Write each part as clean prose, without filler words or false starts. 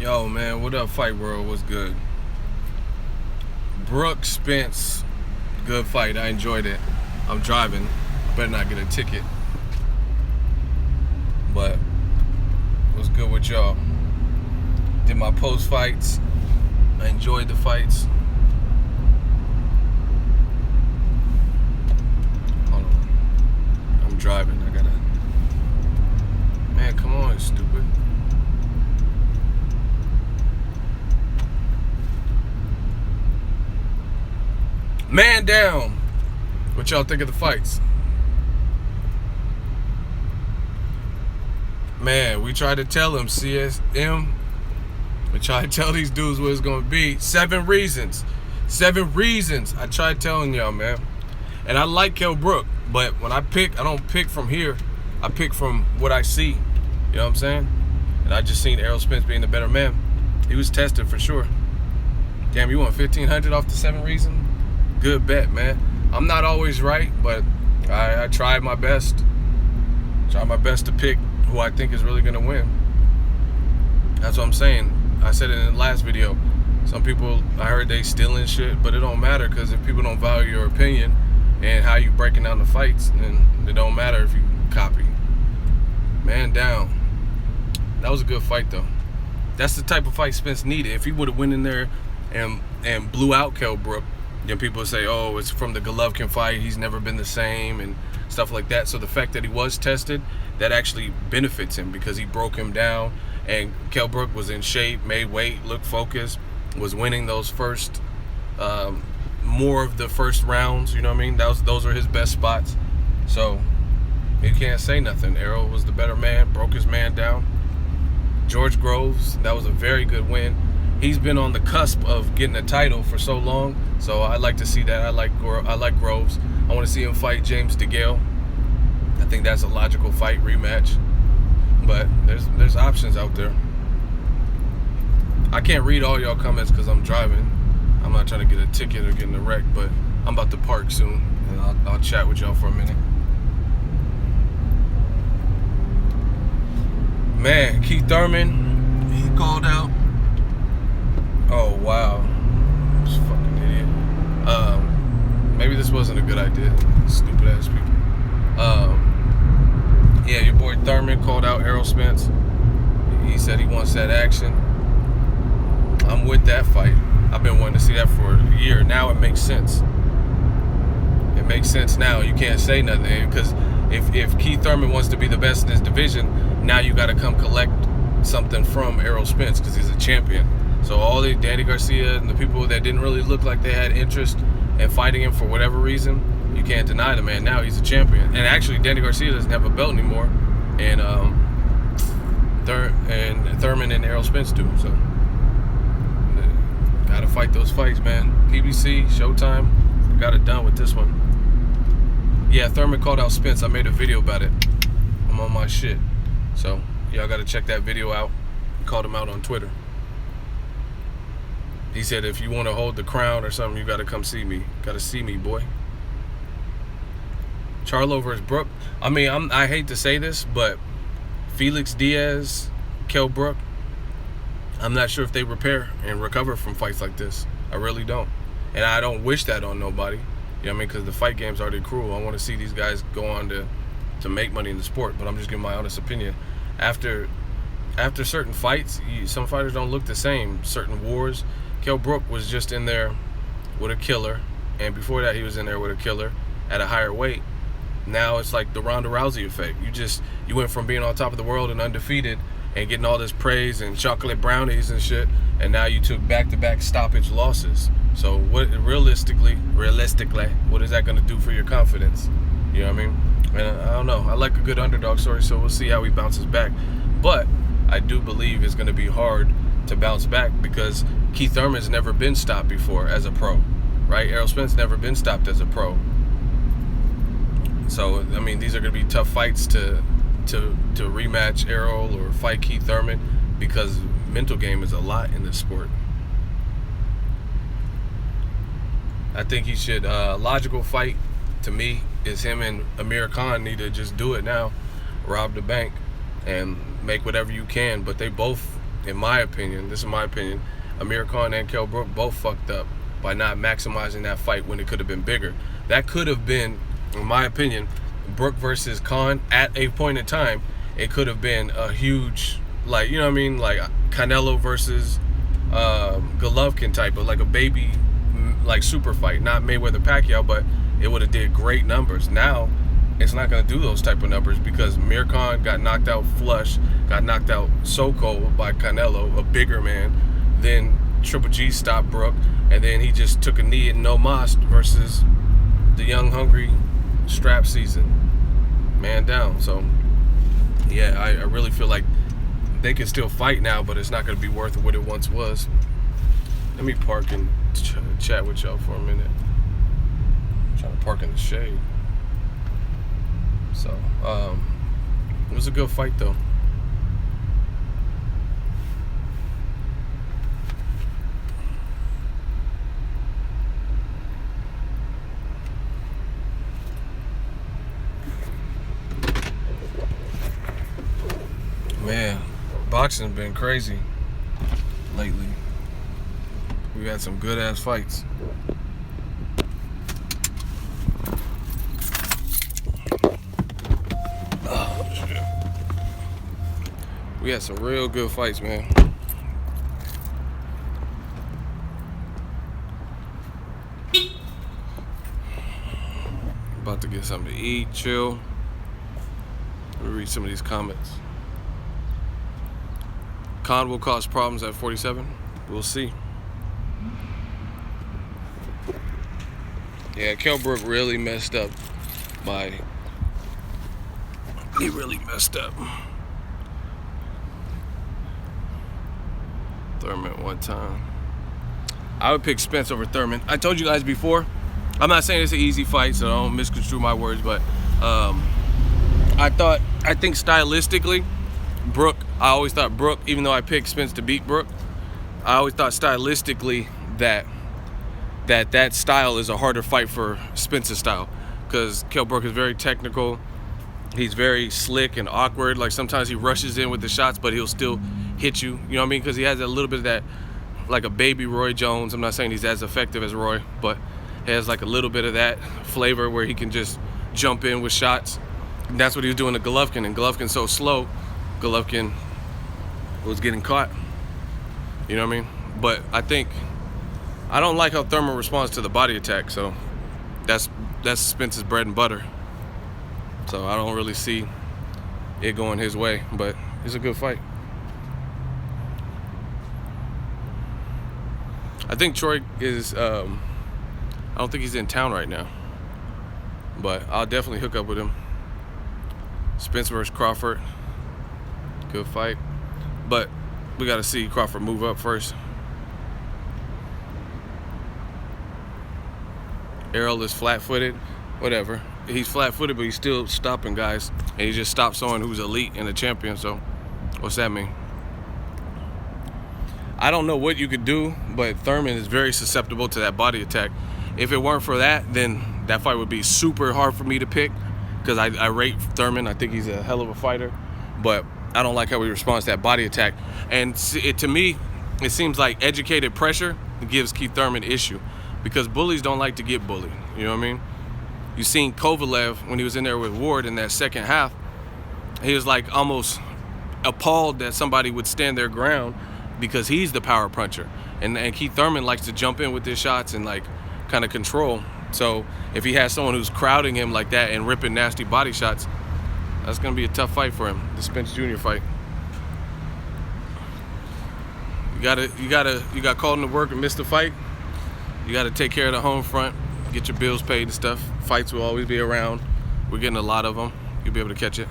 Yo, man, what up, Fight World? What's good? Brook, Spence, good fight. I enjoyed it. I'm driving. I better not get a ticket. But what's good with y'all? Did my post fights. I enjoyed the fights. Hold on. I'm driving. I gotta. Man, come on, stupid. Man down. What y'all think of the fights? Man, we tried to tell him, CSM. We tried to tell these dudes what it's going to be. 7 reasons. 7 reasons. I tried telling y'all, man. And I like Kell Brook, but when I pick, I don't pick from here. I pick from what I see. You know what I'm saying? And I just seen Errol Spence being the better man. He was tested for sure. Damn, you want 1,500 off the 7 reasons? Good bet, man. I'm not always right, but I tried my best. Try my best to pick who I think is really gonna win. That's what I'm saying. I said it in the last video. Some people, I heard they stealing shit, but it don't matter, because if people don't value your opinion and how you breaking down the fights, then it don't matter if you copy. Man down. That was a good fight though. That's the type of fight Spence needed. If he would have went in there and blew out Kell Brook, then people would say, oh, it's from the Golovkin fight, he's never been the same and stuff like that. So the fact that he was tested, that actually benefits him, because he broke him down, and Kell Brook was in shape, made weight, looked focused, was winning those first, more of the first rounds, you know what I mean? Those are his best spots. So you can't say nothing. Errol was the better man, broke his man down. George Groves, that was a very good win. He's been on the cusp of getting a title for so long, so I like to see that. I like Groves. I want to see him fight James DeGale. I think that's a logical fight, rematch. But there's options out there. I can't read all y'all comments because I'm driving. I'm not trying to get a ticket or get in a wreck, but I'm about to park soon, and I'll chat with y'all for a minute. Man, Keith Thurman, he called out. Oh, wow. This fucking idiot. Maybe this wasn't a good idea. Stupid ass people. Yeah, your boy Thurman called out Errol Spence. He said he wants that action. I'm with that fight. I've been wanting to see that for a year. Now it makes sense. It makes sense now. You can't say nothing, because if Keith Thurman wants to be the best in his division, now you got to come collect something from Errol Spence, because he's a champion. So all the Danny Garcia and the people that didn't really look like they had interest in fighting him for whatever reason, you can't deny the man. Now he's a champion. And actually, Danny Garcia doesn't have a belt anymore, and Thurman and Errol Spence do. So gotta fight those fights, man. PBC, Showtime, got it done with this one. Yeah, Thurman called out Spence. I made a video about it. I'm on my shit. So y'all gotta check that video out. I called him out on Twitter. He said, if you want to hold the crown or something, you got to come see me. Got to see me, boy. Charlo versus Brook. I mean, I hate to say this, but Felix Diaz, Kell Brook, I'm not sure if they repair and recover from fights like this. I really don't. And I don't wish that on nobody. You know what I mean? Because the fight game's already cruel. I want to see these guys go on to make money in the sport. But I'm just giving my honest opinion. After certain fights, some fighters don't look the same. Certain wars. Kell Brook was just in there with a killer, and before that he was in there with a killer at a higher weight. Now it's like the Ronda Rousey effect. You went from being on top of the world and undefeated and getting all this praise and chocolate brownies and shit, and now you took back-to-back stoppage losses. So what realistically, what is that going to do for your confidence? You know what I mean? And I don't know. I like a good underdog story, so we'll see how he bounces back. But I do believe it's going to be hard to bounce back, because Keith Thurman's never been stopped before as a pro, right? Errol Spence never been stopped as a pro. So I mean, these are going to be tough fights to rematch Errol or fight Keith Thurman, because mental game is a lot in this sport. I think he should logical fight to me is him and Amir Khan need to just do it now, rob the bank and make whatever you can. But they both in my opinion, this is my opinion, Amir Khan and Kell Brook both fucked up by not maximizing that fight when it could have been bigger. That could have been, in my opinion, Brook versus Khan at a point in time. It could have been a huge, like, you know what I mean, like Canelo versus Golovkin type of, like a baby, like super fight, not Mayweather Pacquiao, but it would have did great numbers. Now it's not going to do those type of numbers because Amir Khan got knocked out flush, got knocked out so cold by Canelo, a bigger man. Then Triple G stopped Brook, and then he just took a knee in no mas versus the young, hungry strap season man down. So yeah, I really feel like they can still fight now, but it's not going to be worth what it once was. Let me park and chat with y'all for a minute. I'm trying to park in the shade. So, it was a good fight though. Man, boxing's been crazy lately. We had some good ass fights. Oh shit. We had some real good fights, man. About to get something to eat, chill. Let me read some of these comments. Khan will cause problems at 47. We'll see. Yeah, Kell Brook really messed up he really messed up. Thurman one time. I would pick Spence over Thurman. I told you guys before, I'm not saying it's an easy fight, so don't misconstrue my words, but I think stylistically, Brook, I always thought Brook, even though I picked Spence to beat Brook, I always thought stylistically that style is a harder fight for Spence's style, because Kell Brook is very technical. He's very slick and awkward. Like sometimes he rushes in with the shots, but he'll still hit you. You know what I mean? Because he has a little bit of that, like a baby Roy Jones. I'm not saying he's as effective as Roy, but he has like a little bit of that flavor where he can just jump in with shots. And that's what he was doing to Golovkin, and Golovkin's so slow, Golovkin was getting caught. You know what I mean? But I don't like how Thurman responds to the body attack, so that's Spence's bread and butter. So I don't really see it going his way, but it's a good fight. I think Troy is, I don't think he's in town right now, but I'll definitely hook up with him. Spence versus Crawford, good fight. But we got to see Crawford move up first. Errol is flat-footed, whatever. He's flat-footed, but he's still stopping guys, and he just stopped someone who's elite and a champion. So, what's that mean? I don't know what you could do, but Thurman is very susceptible to that body attack. If it weren't for that, then that fight would be super hard for me to pick, because I rate Thurman. I think he's a hell of a fighter, but I don't like how he responds to that body attack. And to me, it seems like educated pressure gives Keith Thurman issue, because bullies don't like to get bullied. You know what I mean? You seen Kovalev when he was in there with Ward in that second half. He was like almost appalled that somebody would stand their ground because he's the power puncher. And Keith Thurman likes to jump in with his shots and like kind of control. So if he has someone who's crowding him like that and ripping nasty body shots, that's gonna be a tough fight for him, the Spence Jr. fight. You got called into work and missed the fight. You gotta take care of the home front, get your bills paid and stuff. Fights will always be around. We're getting a lot of them. You'll be able to catch it.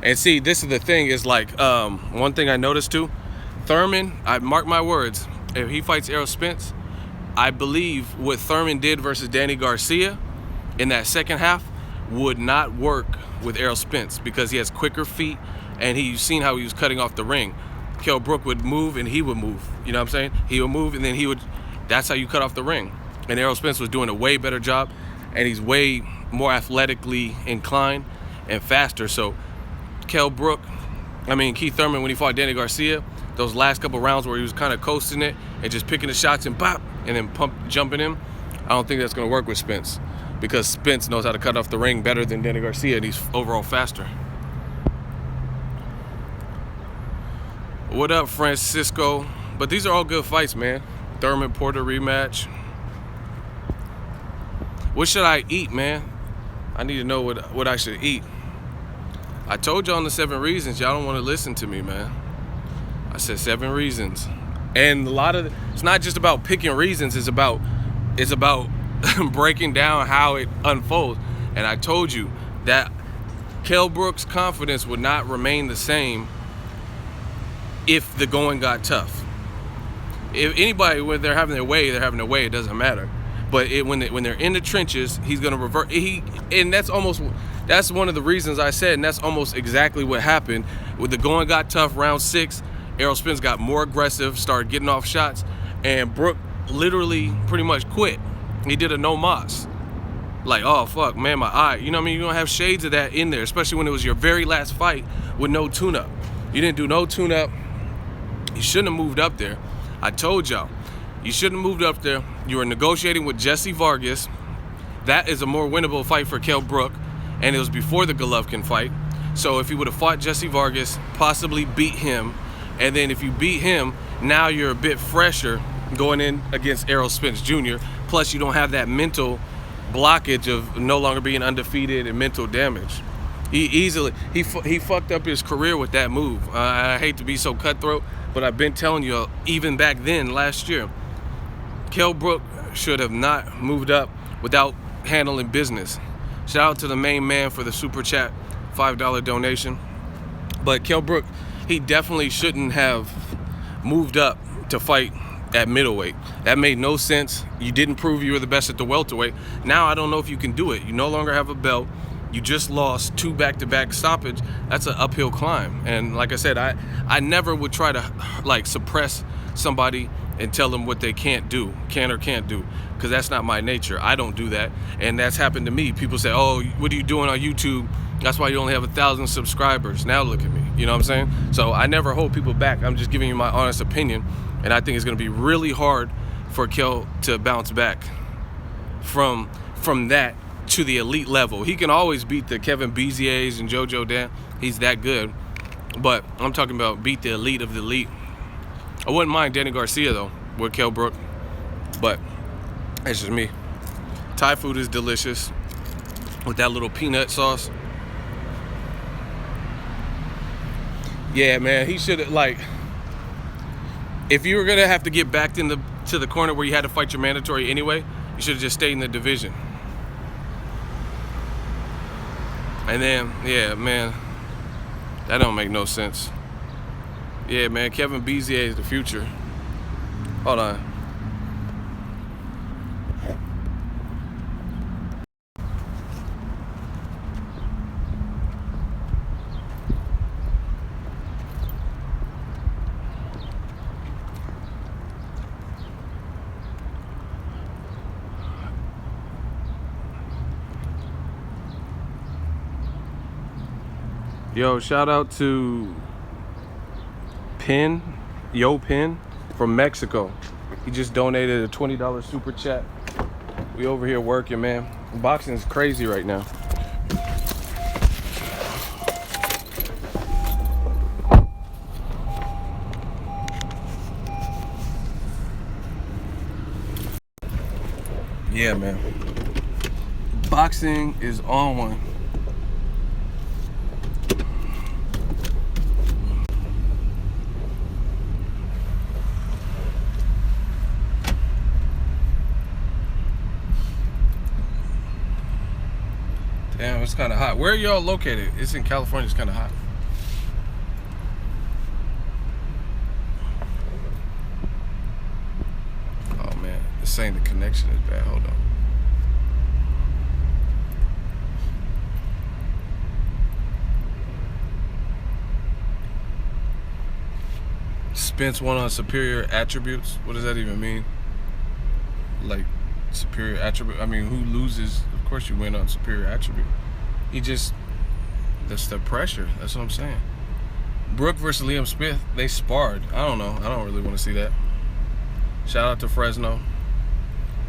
And see, this is the thing, is like, one thing I noticed too, Thurman, I mark my words, if he fights Errol Spence, I believe what Thurman did versus Danny Garcia in that second half would not work with Errol Spence, because he has quicker feet, and you've seen how he was cutting off the ring. Kell Brook would move and he would move. You know what I'm saying? He would move and then that's how you cut off the ring. And Errol Spence was doing a way better job, and he's way more athletically inclined and faster. So Kell Brook Keith Thurman, when he fought Danny Garcia, those last couple rounds where he was kind of coasting it and just picking the shots and pop and then jumping him, I don't think that's going to work with Spence, because Spence knows how to cut off the ring better than Danny Garcia, and he's overall faster. What up, Francisco? But these are all good fights, man. Thurman Porter rematch. What should I eat, man? I need to know what I should eat. I told y'all on the 7 reasons. Y'all don't want to listen to me, man. I said 7 reasons. And a lot of it's not just about picking reasons. It's about breaking down how it unfolds. And I told you that Kell Brook's confidence would not remain the same if the going got tough. If anybody, when they're having their way, they're having their way. It doesn't matter. But when they're in the trenches, he's gonna revert. And that's one of the reasons I said, and that's almost exactly what happened. With the going got tough, round 6, Errol Spence got more aggressive, started getting off shots, and Brook literally pretty much quit. He did a no mas. Like, oh fuck, man, my eye. You know what I mean? You're gonna have shades of that in there, especially when it was your very last fight with no tune-up. You didn't do no tune-up. You shouldn't have moved up there. I told y'all, you shouldn't have moved up there. You were negotiating with Jesse Vargas. That is a more winnable fight for Kell Brook, and it was before the Golovkin fight. So if you would have fought Jesse Vargas, possibly beat him, and then if you beat him, now you're a bit fresher going in against Errol Spence Jr. Plus, you don't have that mental blockage of no longer being undefeated and mental damage. He fucked up his career with that move. I hate to be so cutthroat, but I've been telling you, even back then, last year, Kell Brook should have not moved up without handling business. Shout out to the main man for the super chat, $5 donation. But Kell Brook, he definitely shouldn't have moved up to fight at middleweight. That made no sense. You didn't prove you were the best at the welterweight. Now I don't know if you can do it. You no longer have a belt. You just lost 2 back-to-back stoppage. That's an uphill climb. And like I said, I never would try to like suppress somebody and tell them what they can or can't do, because that's not my nature. I don't do that, and that's happened to me. People say, oh, what are you doing on YouTube? That's why you only have 1,000 subscribers. Now look at me, you know what I'm saying? So I never hold people back. I'm just giving you my honest opinion, and I think it's gonna be really hard for Kell to bounce back from that to the elite level. He can always beat the Kevin Beziers and Jojo Dan. He's that good. But I'm talking about beat the elite of the elite. I wouldn't mind Danny Garcia though with Kell Brook, but that's just me. Thai food is delicious with that little peanut sauce. Yeah, man, he should have, like, if you were gonna have to get back to the corner where you had to fight your mandatory anyway, you should have just stayed in the division. And then, yeah, man, that don't make no sense. Yeah, man, Kevin Bezier is the future. Hold on. Yo, shout out to Pin from Mexico. He just donated a $20 super chat. We over here working, man. Boxing is crazy right now. Yeah, man. Boxing is on one. Damn, it's kind of hot. Where are y'all located? It's in California. It's kind of hot. Oh, man. It's saying the connection is bad. Hold on. Spence won on superior attributes. What does that even mean? Like, superior attribute? I mean, who loses? Of course you win on superior attribute. That's the pressure. That's what I'm saying. Brook versus Liam Smith, they sparred. I don't know. I don't really want to see that. Shout out to Fresno.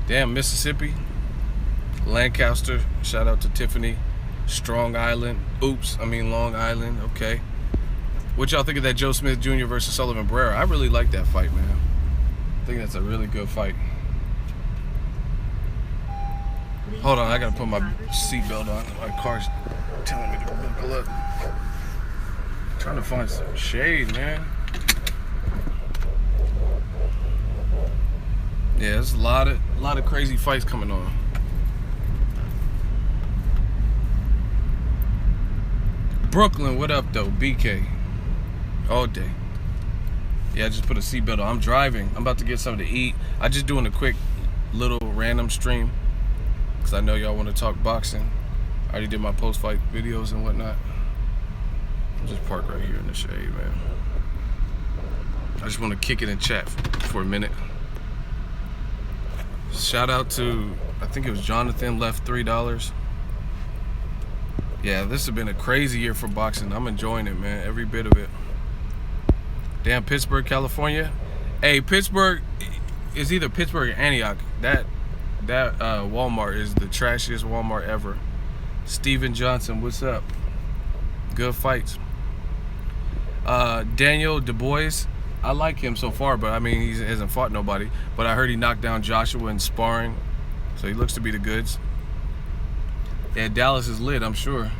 Damn, Mississippi. Lancaster. Shout out to Tiffany. Strong Island. Long Island. Okay. What y'all think of that Joe Smith Jr. versus Sullivan Barrera? I really like that fight, man. I think that's a really good fight. Hold on, I gotta put my seatbelt on. My car's telling me to buckle up. I'm trying to find some shade, man. Yeah, there's a lot of crazy fights coming on. Brooklyn, what up though? BK. All day. Yeah, I just put a seatbelt on. I'm driving. I'm about to get something to eat. I just doing a quick little random stream because I know y'all want to talk boxing. I already did my post-fight videos and whatnot. I'll just park right here in the shade, man. I just want to kick it and chat for a minute. Shout out to, I think it was Jonathan left $3. Yeah, this has been a crazy year for boxing. I'm enjoying it, man. Every bit of it. Damn, Pittsburgh, California. Hey, Pittsburgh is either Pittsburgh or Antioch. That Walmart is the trashiest Walmart ever. Steven Johnson, what's up? Good fights. Daniel Du Bois, I like him so far, but I mean, he hasn't fought nobody. But I heard he knocked down Joshua in sparring, so he looks to be the goods. Yeah, Dallas is lit, I'm sure.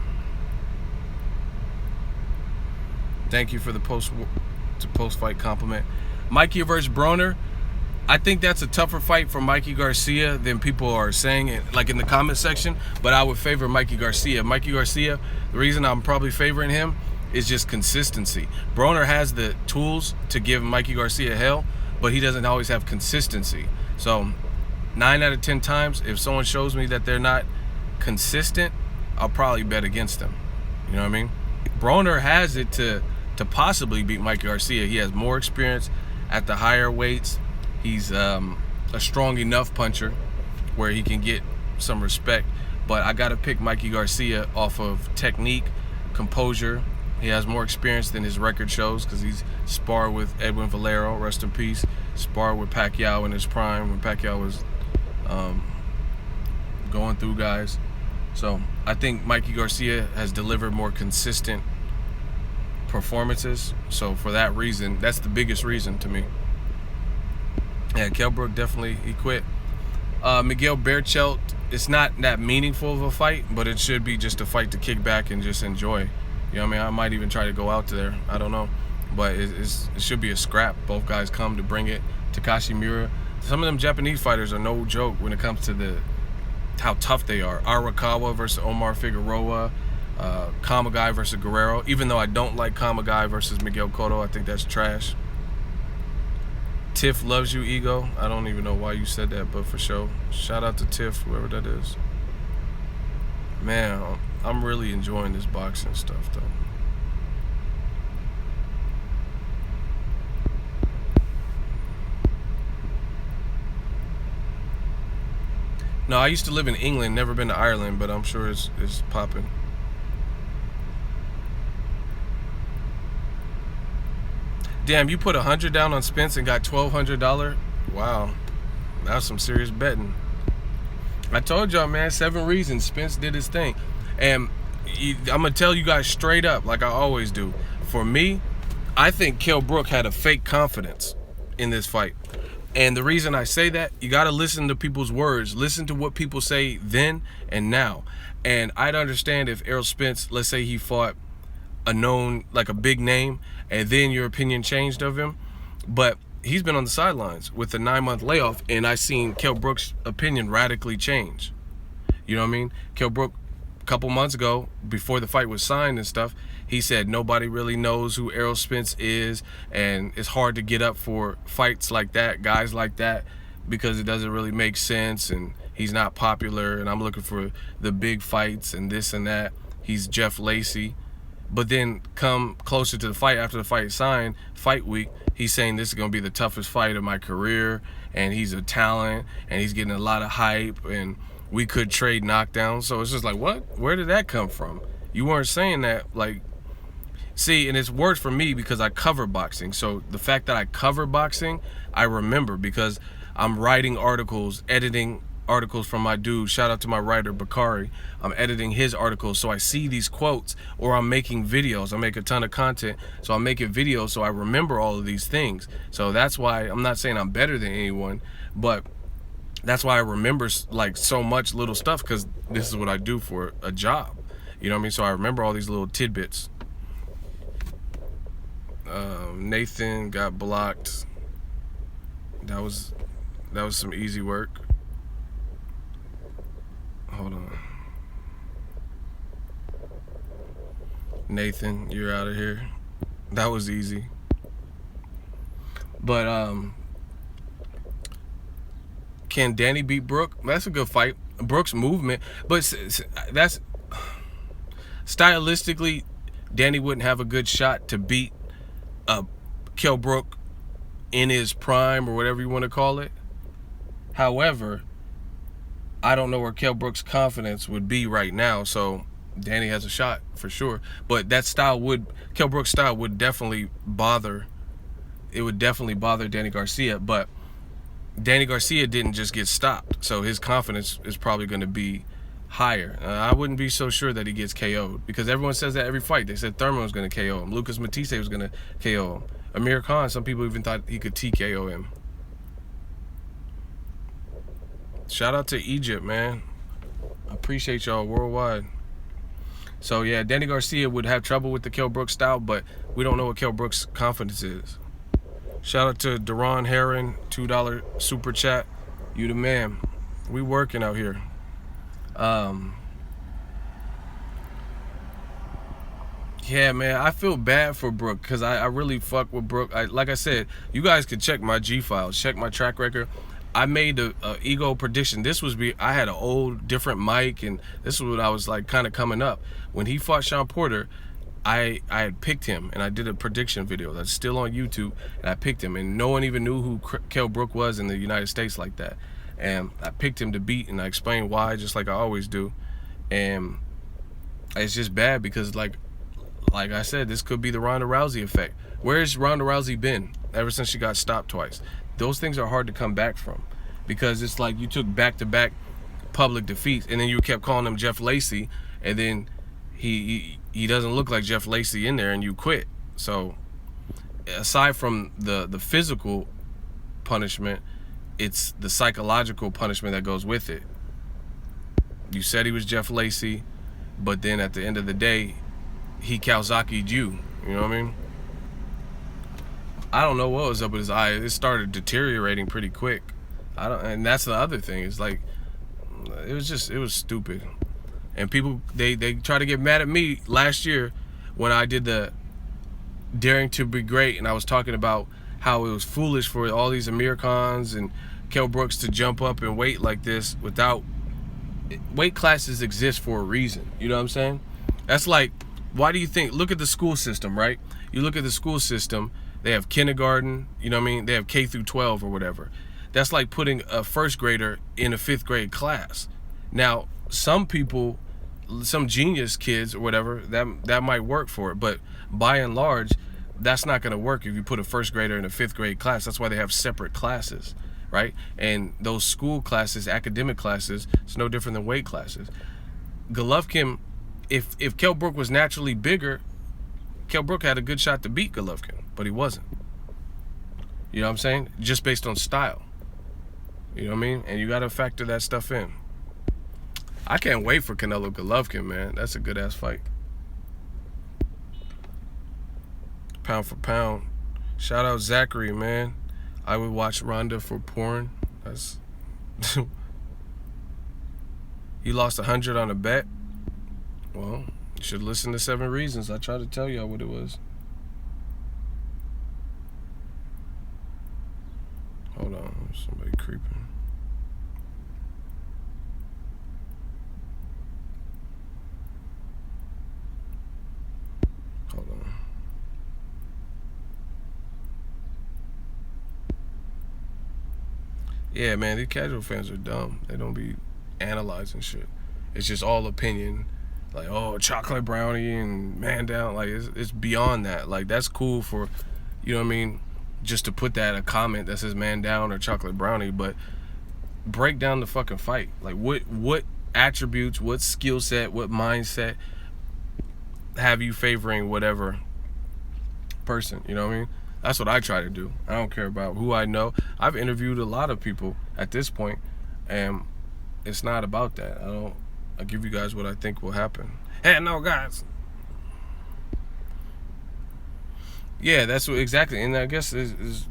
Thank you for the post-fight compliment. Mikey versus Broner. I think that's a tougher fight for Mikey Garcia than people are saying it, like in the comment section, but I would favor Mikey Garcia. Mikey Garcia, the reason I'm probably favoring him is just consistency. Broner has the tools to give Mikey Garcia hell, but he doesn't always have consistency. So 9 out of 10 times, if someone shows me that they're not consistent, I'll probably bet against them. You know what I mean? Broner has it to possibly beat Mikey Garcia. He has more experience at the higher weights. He's a strong enough puncher where he can get some respect. But I got to pick Mikey Garcia off of technique, composure. He has more experience than his record shows because he's sparred with Edwin Valero, rest in peace. Sparred with Pacquiao in his prime when Pacquiao was going through guys. So I think Mikey Garcia has delivered more consistent performances. So for that reason, that's the biggest reason to me. Yeah, Kell Brook definitely, he quit. Miguel Berchelt, it's not that meaningful of a fight, but it should be just a fight to kick back and just enjoy. You know what I mean? I might even try to go out there. I don't know. But it should be a scrap. Both guys come to bring it. Takashi Miura. Some of them Japanese fighters are no joke when it comes to how tough they are. Arakawa versus Omar Figueroa. Kamagai versus Guerrero. Even though I don't like Kamagai versus Miguel Cotto, I think that's trash. Tiff loves you, Ego. I don't even know why you said that, but for sure. Shout out to Tiff, whoever that is. Man, I'm really enjoying this boxing stuff, though. No, I used to live in England, never been to Ireland, but I'm sure it's popping. Damn, you put $100 down on Spence and got $1,200? Wow, that's some serious betting. I told y'all, man, 7 reasons Spence did his thing. And I'm going to tell you guys straight up, like I always do. For me, I think Kell Brook had a fake confidence in this fight. And the reason I say that, you got to listen to people's words. Listen to what people say then and now. And I'd understand if Errol Spence, let's say he fought a known, like a big name, and then your opinion changed of him. But he's been on the sidelines with a 9-month layoff, and I seen Kell Brook's opinion radically change. You know what I mean? Kell Brook, a couple months ago, before the fight was signed and stuff, he said nobody really knows who Errol Spence is, and it's hard to get up for fights like that, guys like that, because it doesn't really make sense, and he's not popular, and I'm looking for the big fights and this and that. He's Jeff Lacey. But then come closer to the fight, after the fight signed, fight week, he's saying this is going to be the toughest fight of my career, and he's a talent, and he's getting a lot of hype, and we could trade knockdowns. So it's just like, what? Where did that come from? You weren't saying that. Like, See, and it's worse for me because I cover boxing. So the fact that I cover boxing, I remember because I'm writing articles, editing articles from my dude. Shout out to my writer, Bakari. I'm editing his articles, so I see these quotes, or I'm making videos. I make a ton of content, so I'm making videos, so I remember all of these things. So that's why I'm not saying I'm better than anyone, but that's why I remember like so much little stuff, because this is what I do for a job. You know what I mean? So I remember all these little tidbits. Nathan got blocked. That was some easy work. Hold on. Nathan, you're out of here. That was easy. But can Danny beat Brook? That's a good fight. Brook's movement, but that's stylistically, Danny wouldn't have a good shot to beat Kell Brook in his prime, or whatever you want to call it. However, I don't know where Kell Brook's confidence would be right now, so Danny has a shot for sure. But that style Kell Brook's style would definitely bother. It would definitely bother Danny Garcia, but Danny Garcia didn't just get stopped, so his confidence is probably going to be higher. I wouldn't be so sure that he gets KO'd, because everyone says that every fight. They said Thurman was going to KO him. Lucas Matisse was going to KO him. Amir Khan, some people even thought he could TKO him. Shout out to Egypt, man. I appreciate y'all worldwide. So yeah, Danny Garcia would have trouble with the Kell Brook style, but we don't know what Kell Brook's confidence is. Shout out to Deron Heron, $2 super chat. You the man. We working out here. Yeah, man, I feel bad for Brook, because I really fuck with Brook. Like I said, you guys can check my G files, check my track record. I made a ego prediction. I had an old different mic, and this is what I was like kind of coming up. When he fought Sean Porter, I had picked him, and I did a prediction video that's still on YouTube, and I picked him, and no one even knew who Kell Brook was in the United States like that. And I picked him to beat, and I explained why, just like I always do. And it's just bad because, like I said, this could be the Ronda Rousey effect. Where's Ronda Rousey been ever since she got stopped twice? Those things are hard to come back from, because it's like you took back-to-back public defeats, and then you kept calling him Jeff Lacey, and then he doesn't look like Jeff Lacey in there, and you quit. So aside from the physical punishment, it's the psychological punishment that goes with it. You said he was Jeff Lacey, but then at the end of the day, he Kawasaki'd you. You know what I mean? I don't know what was up with his eye. It started deteriorating pretty quick. And that's the other thing. It's like, it was stupid. And people, they try to get mad at me last year when I did the Daring to Be Great, and I was talking about how it was foolish for all these Amir Khans and Kell Brooks to jump up and weight like this without... Weight classes exist for a reason. You know what I'm saying? That's like, why do you think... Look at the school system, right? You look at the school system, they have kindergarten, you know what I mean? They have K through 12 or whatever. That's like putting a first grader in a 5th grade class. Now, some people, some genius kids or whatever, that might work for it. But by and large, that's not going to work if you put a first grader in a 5th grade class. That's why they have separate classes, right? And those school classes, academic classes, it's no different than weight classes. Golovkin, if Kell Brook was naturally bigger, Kell Brook had a good shot to beat Golovkin, but he wasn't. You know what I'm saying? Just based on style. You know what I mean? And you got to factor that stuff in. I can't wait for Canelo Golovkin, man. That's a good-ass fight. Pound for pound. Shout out Zachary, man. I would watch Ronda for porn. That's... He lost 100 on a bet. Well, you should listen to 7 Reasons. I tried to tell y'all what it was. Hold on, somebody creeping. Hold on. Yeah, man, these casual fans are dumb. They don't be analyzing shit. It's just all opinion. Like, oh, chocolate brownie and man down. Like, it's beyond that. Like, that's cool for, you know what I mean, just to put that a comment that says man down or chocolate brownie, but break down the fucking fight. Like, what attributes, what skill set, what mindset have you favoring whatever person, you know what I mean? That's what I try to do. I don't care about who I know. I've interviewed a lot of people at this point, and it's not about that. I give you guys what I think will happen. Hey, no, guys. Yeah, that's what exactly, and I guess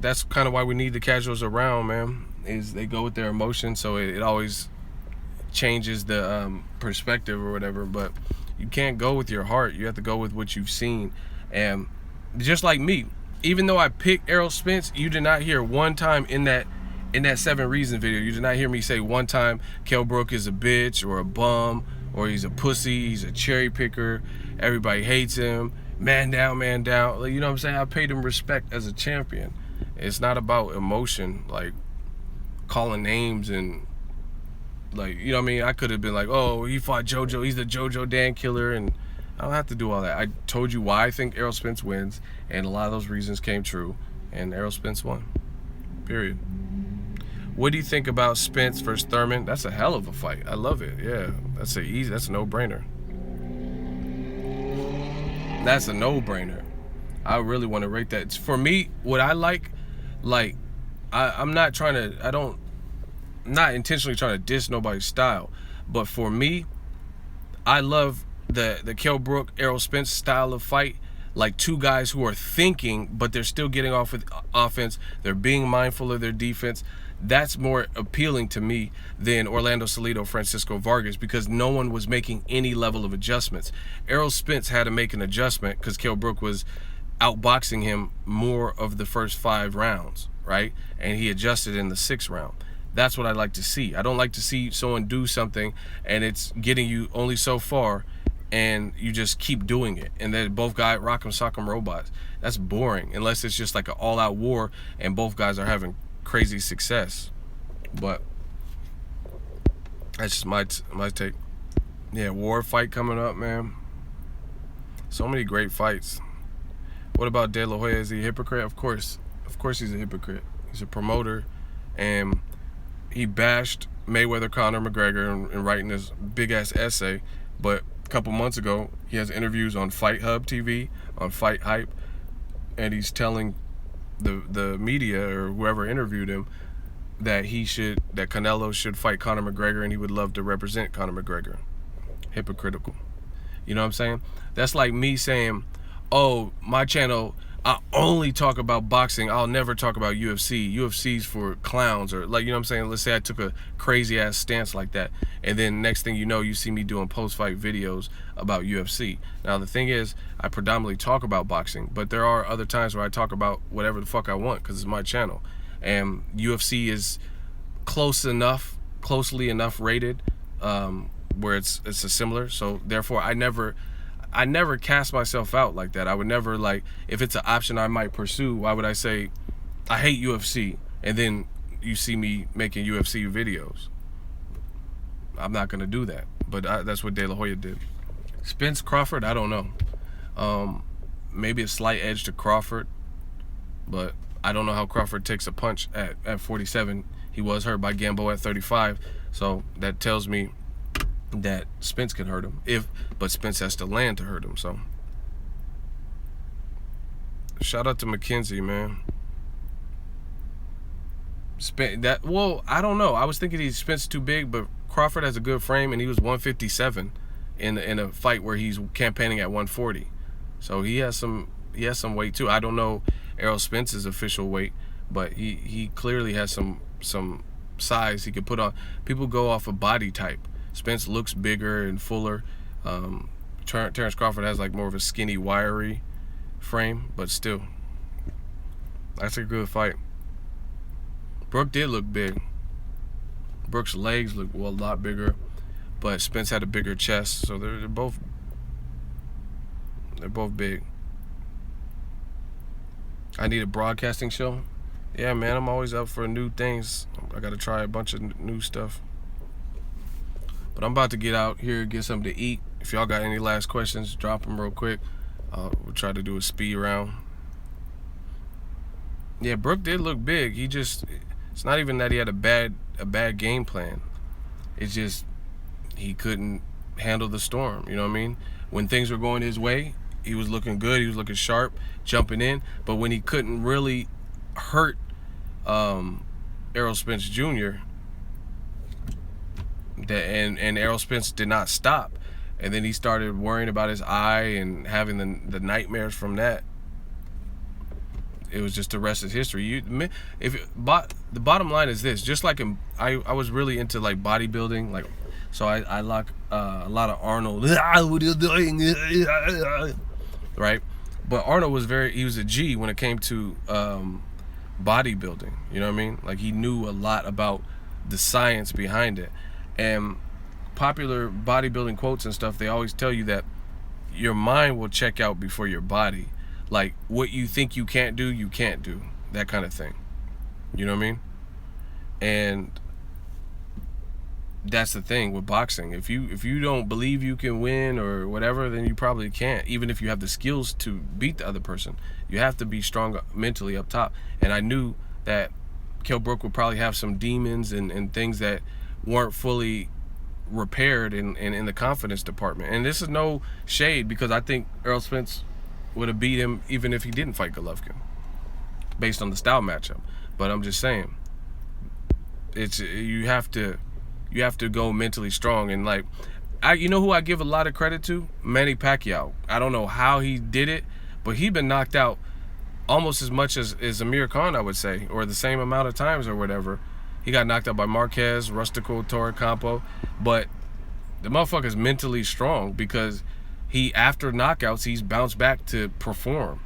that's kind of why we need the casuals around, man. Is they go with their emotions, so it always changes the perspective or whatever. But you can't go with your heart. You have to go with what you've seen. And just like me, even though I picked Errol Spence, you did not hear one time in that 7 Reasons video, you did not hear me say one time Kell Brook is a bitch or a bum or he's a pussy, he's a cherry picker, everybody hates him, man down, man down. Like, you know what I'm saying? I paid him respect as a champion. It's not about emotion, like calling names and like, you know what I mean? I could have been like, oh, he fought JoJo, he's the JoJo Dan killer, and I don't have to do all that. I told you why I think Errol Spence wins, and a lot of those reasons came true, and Errol Spence won. Period. What do you think about Spence versus Thurman? That's a hell of a fight. I love it. Yeah, that's a no-brainer. That's a no-brainer. I really want to rate that. For me, what I like, I'm not trying to, not intentionally trying to diss nobody's style, but for me, I love the Kell Brook, Errol Spence style of fight, like two guys who are thinking, but they're still getting off with offense. They're being mindful of their defense. That's more appealing to me than Orlando Salido, Francisco Vargas, because no one was making any level of adjustments. Errol Spence had to make an adjustment because Kell Brook was outboxing him more of the first 5 rounds, right? And he adjusted in the 6th round. That's what I like to see. I don't like to see someone do something and it's getting you only so far and you just keep doing it. And then both guys rock'em sock'em robots. That's boring unless it's just like an all-out war and both guys are having crazy success. But that's just my take. Yeah, war fight coming up, man. So many great fights. What about De La Hoya? Is he a hypocrite? Of course he's a hypocrite. He's a promoter, and he bashed Mayweather, Conor McGregor, and writing this big-ass essay. But a couple months ago, he has interviews on Fight Hub TV, on Fight Hype, and he's telling the media or whoever interviewed him that Canelo should fight Conor McGregor and he would love to represent Conor McGregor. Hypocritical. You know what I'm saying? That's like me saying, oh, my channel, I only talk about boxing. I'll never talk about UFC. UFC's for clowns, or like, you know what I'm saying? Let's say I took a crazy ass stance like that, and then next thing you know, you see me doing post-fight videos about UFC. Now the thing is, I predominantly talk about boxing, but there are other times where I talk about whatever the fuck I want because it's my channel. And UFC is closely enough rated where it's a similar. So therefore, I never cast myself out like that. I would never, like, if it's an option I might pursue, why would I say, I hate UFC, and then you see me making UFC videos? I'm not going to do that. But that's what De La Hoya did. Spence Crawford, I don't know. Maybe a slight edge to Crawford, but I don't know how Crawford takes a punch at 47. He was hurt by Gambo at 35, so that tells me that Spence can hurt him, but Spence has to land to hurt him. So shout out to McKenzie, man. Well, I don't know. I was thinking Spence too big, but Crawford has a good frame, and he was 157 in a fight where he's campaigning at 140. So he has some weight too. I don't know Errol Spence's official weight, but he clearly has some size he could put on. People go off of body type. Spence looks bigger and fuller. Terrence Crawford has like more of a skinny, wiry frame, but still, that's a good fight. Brook did look big. Brook's legs look a lot bigger, but Spence had a bigger chest, so they're both big. I need a broadcasting show. Yeah, man, I'm always up for new things. I got to try a bunch of new stuff. But I'm about to get out here, get something to eat, If y'all got any last questions, drop them real quick. We'll try to do a speed round. Yeah, Brook did look big. It's not even that he had a bad game plan. It's just he couldn't handle the storm. You know what I mean? When things were going his way, he was looking good. He was looking sharp, jumping in. But when he couldn't really hurt Errol Spence Jr., and Errol Spence did not stop, and then he started worrying about his eye and having the nightmares from that. It was just the rest is history. The bottom line is this: just like I was really into like bodybuilding, like so I like a lot of Arnold. What are you doing? Right? But Arnold he was a G when it came to bodybuilding. You know what I mean? Like he knew a lot about the science behind it. And popular bodybuilding quotes and stuff, they always tell you that your mind will check out before your body. Like what you think you can't do, you can't do. That kind of thing. You know what I mean? And that's the thing with boxing. If you don't believe you can win or whatever, then you probably can't. Even if you have the skills to beat the other person, you have to be strong mentally up top. And I knew that Kell Brook would probably have some demons and things that weren't fully repaired in the confidence department. And this is no shade, because I think Errol Spence would have beat him even if he didn't fight Golovkin, based on the style matchup. But I'm just saying, you have to go mentally strong. And like, you know who I give a lot of credit to? Manny Pacquiao. I don't know how he did it, but he been knocked out almost as much as Amir Khan, I would say, or the same amount of times or whatever. He got knocked out by Marquez, Rustico, Torre Campo, but the motherfucker's mentally strong, because after knockouts, he's bounced back to perform.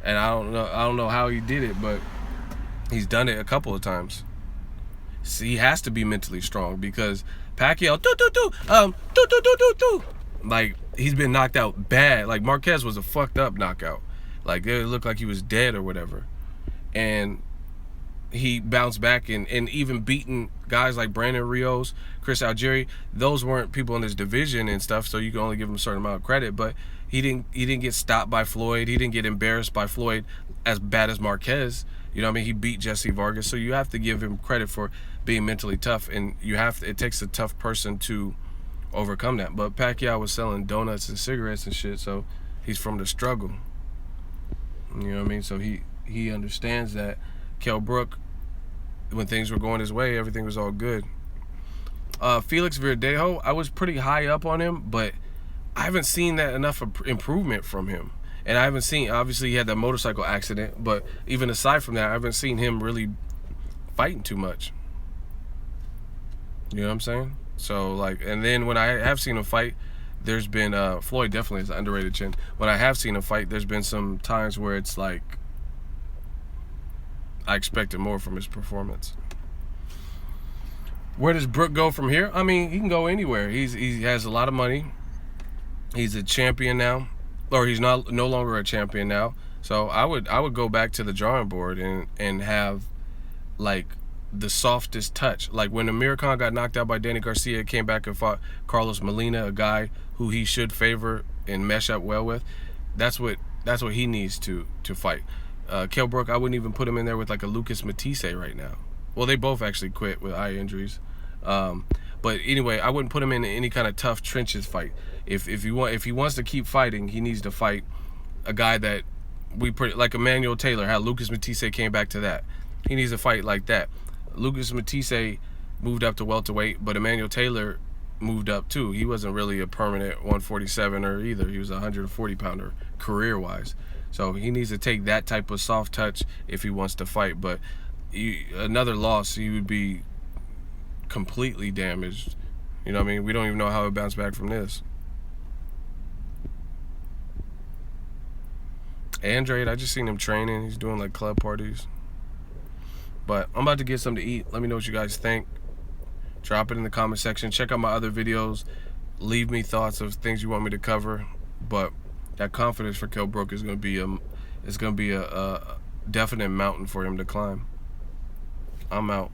And I don't know how he did it, but he's done it a couple of times. So he has to be mentally strong, because Pacquiao, like, he's been knocked out bad. Like, Marquez was a fucked up knockout. Like, it looked like he was dead or whatever. And he bounced back and even beaten guys like Brandon Rios, Chris Algieri. Those weren't people in his division and stuff, so you can only give him a certain amount of credit. But he didn't get stopped by Floyd. He didn't get embarrassed by Floyd as bad as Marquez. You know what I mean? He beat Jesse Vargas. So you have to give him credit for being mentally tough, and it takes a tough person to overcome that. But Pacquiao was selling donuts and cigarettes and shit, so he's from the struggle. You know what I mean? So he understands that. Kell Brook, when things were going his way, everything was all good. Felix Verdejo, I was pretty high up on him, but I haven't seen that enough improvement from him. And I haven't seen, obviously he had that motorcycle accident, but even aside from that, I haven't seen him really fighting too much. You know what I'm saying? So, like, and then when I have seen him fight, there's been, Floyd definitely is an underrated chin. When I have seen him fight, there's been some times where it's like, I expected more from his performance. Where does Brook go from here? I mean, he can go anywhere. He has a lot of money. He's a champion now, or he's no longer a champion now. So I would go back to the drawing board and have like the softest touch. Like when Amir Khan got knocked out by Danny Garcia, came back and fought Carlos Molina, a guy who he should favor and mesh up well with. That's what he needs to fight. Kell Brook, I wouldn't even put him in there with like a Lucas Matisse right now. Well, they both actually quit with eye injuries. But anyway, I wouldn't put him in any kind of tough trenches fight. If he wants to keep fighting, he needs to fight a guy that like Emmanuel Taylor, how Lucas Matisse came back to that. He needs to fight like that. Lucas Matisse moved up to welterweight, but Emmanuel Taylor moved up too. He wasn't really a permanent 147er either. He was a 140-pounder career-wise. So he needs to take that type of soft touch if he wants to fight. But another loss, he would be completely damaged. You know what I mean? We don't even know how he bounced back from this. Andrade, I just seen him training. He's doing like club parties. But I'm about to get something to eat. Let me know what you guys think. Drop it in the comment section. Check out my other videos. Leave me thoughts of things you want me to cover. But that confidence for Kell Brook is going to be a definite mountain for him to climb. I'm out.